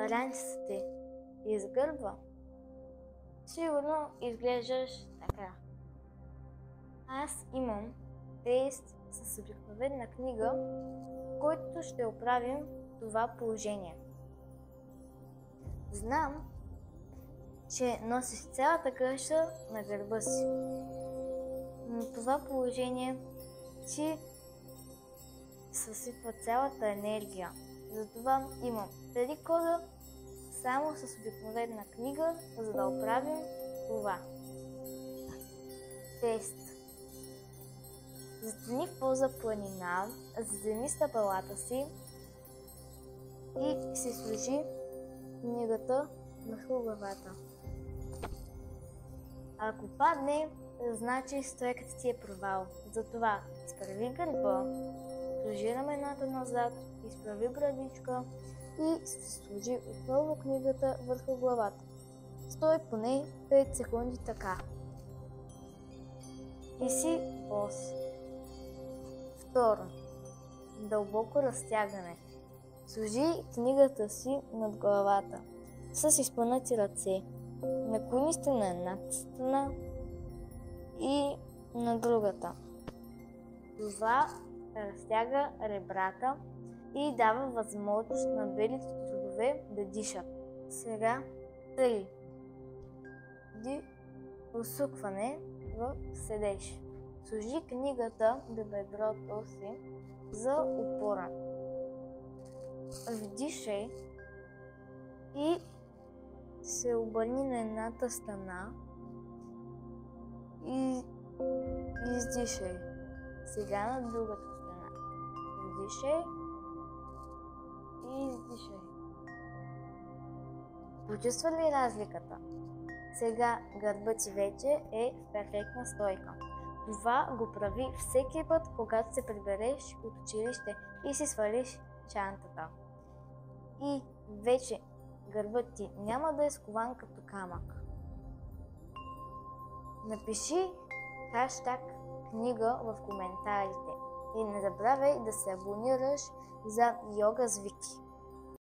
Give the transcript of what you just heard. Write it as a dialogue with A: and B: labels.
A: раницата ти изгърбва, сигурно изглеждаш така. Аз имам тест с обикновена книга, в който ще оправим това положение. Знам, че носиш цялата къща на гърба си, но това положение ти съсипва цялата енергия. Затова имам 3 кода само с обикновена книга, за да оправим това. Тест. Застани в поза планина, заземи стъпалата си и си сложи книгата върху главата. Ако падне, значи стойката ти е провал. Затова изправи гърба, сложи рамената назад, изправи брадичка и сложи отново книгата върху главата. Стой поне 5 секунди така. И си поз. Второ. Дълбоко разтягане. Сложи книгата си над главата с изпънати ръце. Наклони се на едната страна и на другата. Това разтяга ребрата и дава възможност на белите дробове да дишат. Сега 3. Усукване в седеж. Сложи книгата до бедрото си за опора. Вдишай и се обърни на едната страна и издишай. Сега на другата страна. Вдишай и издишай. Почувства ли разликата? Сега гърбът ти вече е в перфектна стойка. Това го прави всеки път, когато се прибереш от училище и си свалиш чантата. И вече гърбът ти няма да е скован като камък. Напиши хаштаг книга в коментарите и не забравяй да се абонираш за Йога с Вики.